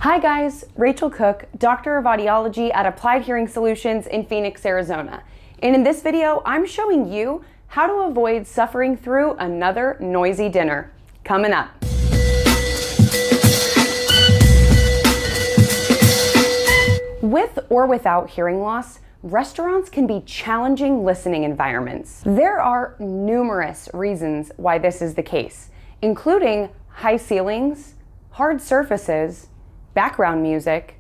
Hi guys, Rachael Cook, Doctor of Audiology at Applied Hearing Solutions in Phoenix, Arizona. And in this video, I'm showing you how to avoid suffering through another noisy dinner. Coming up. With or without hearing loss, restaurants can be challenging listening environments. There are numerous reasons why this is the case, including high ceilings, hard surfaces, background music,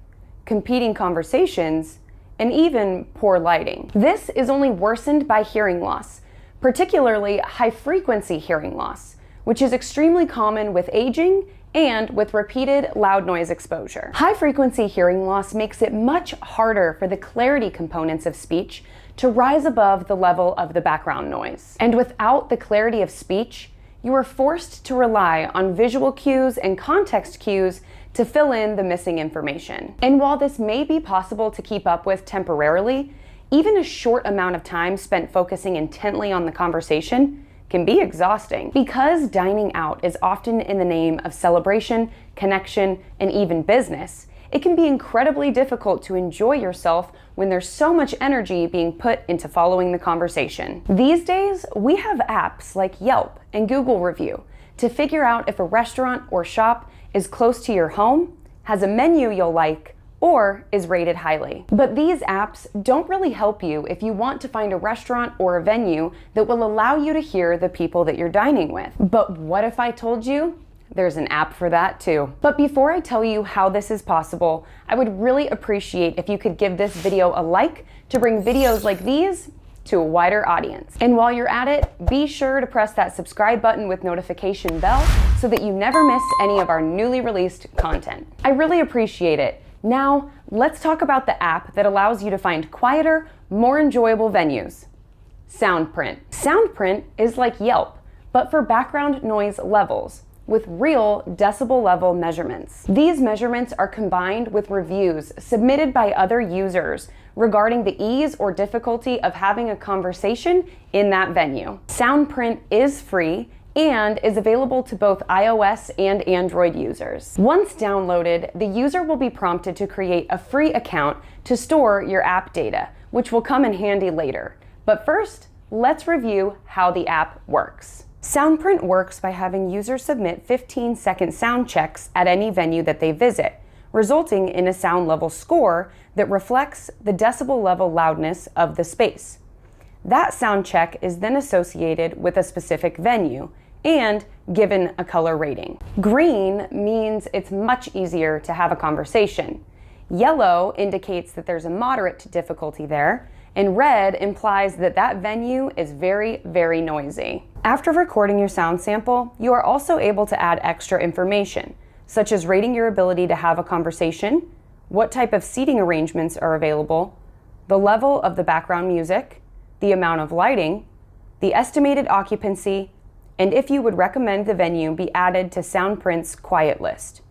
competing conversations, and even poor lighting. This is only worsened by hearing loss, particularly high-frequency hearing loss, which is extremely common with aging and with repeated loud noise exposure. High-frequency hearing loss makes it much harder for the clarity components of speech to rise above the level of the background noise. And without the clarity of speech, you are forced to rely on visual cues and context cues to fill in the missing information. And while this may be possible to keep up with temporarily, even a short amount of time spent focusing intently on the conversation can be exhausting. Because dining out is often in the name of celebration, connection, and even business, it can be incredibly difficult to enjoy yourself when there's so much energy being put into following the conversation. These days, we have apps like Yelp and Google Review to figure out if a restaurant or shop is close to your home, has a menu you'll like, or is rated highly. But these apps don't really help you if you want to find a restaurant or a venue that will allow you to hear the people that you're dining with. But what if I told you there's an app for that too? But before I tell you how this is possible, I would really appreciate if you could give this video a like to bring videos like these to a wider audience. And while you're at it, be sure to press that subscribe button with notification bell so that you never miss any of our newly released content. I really appreciate it. Now, let's talk about the app that allows you to find quieter, more enjoyable venues. SoundPrint. SoundPrint is like Yelp, but for background noise levels, with real decibel level measurements. These measurements are combined with reviews submitted by other users regarding the ease or difficulty of having a conversation in that venue. SoundPrint is free and is available to both iOS and Android users. Once downloaded, the user will be prompted to create a free account to store your app data, which will come in handy later. But first, let's review how the app works. SoundPrint works by having users submit 15-second sound checks at any venue that they visit, resulting in a sound level score that reflects the decibel level loudness of the space. That sound check is then associated with a specific venue and given a color rating. Green means it's much easier to have a conversation. Yellow indicates that there's a moderate difficulty there, and red implies that that venue is very, very noisy. After recording your sound sample, you are also able to add extra information, such as rating your ability to have a conversation, what type of seating arrangements are available, the level of the background music, the amount of lighting, the estimated occupancy, and if you would recommend the venue be added to SoundPrint's quiet list.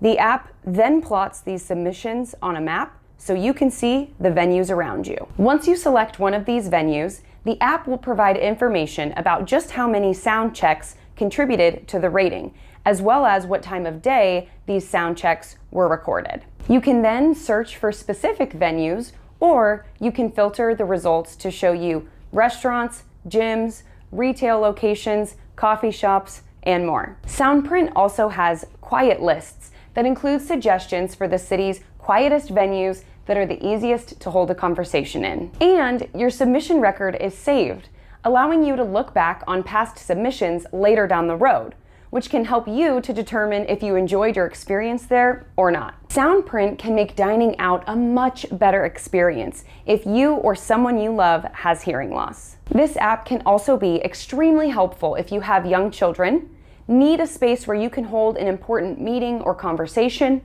The app then plots these submissions on a map so you can see the venues around you. Once you select one of these venues, the app will provide information about just how many sound checks contributed to the rating, as well as what time of day these sound checks were recorded. You can then search for specific venues, or you can filter the results to show you restaurants, gyms, retail locations, coffee shops, and more. SoundPrint also has quiet lists that include suggestions for the city's quietest venues that are the easiest to hold a conversation in. And your submission record is saved, allowing you to look back on past submissions later down the road, which can help you to determine if you enjoyed your experience there or not. SoundPrint can make dining out a much better experience if you or someone you love has hearing loss. This app can also be extremely helpful if you have young children, need a space where you can hold an important meeting or conversation,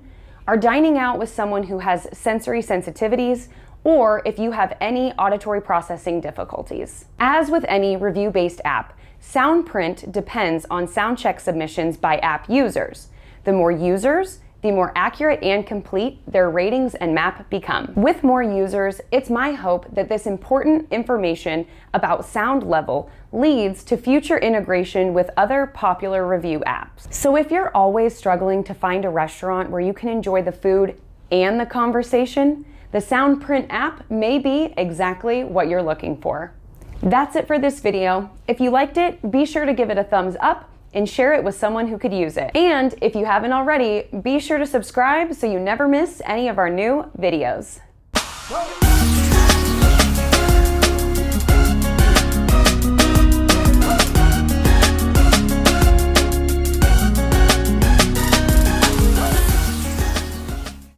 are dining out with someone who has sensory sensitivities, or if you have any auditory processing difficulties. As with any review-based app, SoundPrint depends on soundcheck submissions by app users. The more users the more accurate and complete their ratings and map become. With more users, it's my hope that this important information about sound level leads to future integration with other popular review apps. So if you're always struggling to find a restaurant where you can enjoy the food and the conversation, the SoundPrint app may be exactly what you're looking for. That's it for this video. If you liked it, be sure to give it a thumbs up and share it with someone who could use it. And if you haven't already, be sure to subscribe so you never miss any of our new videos.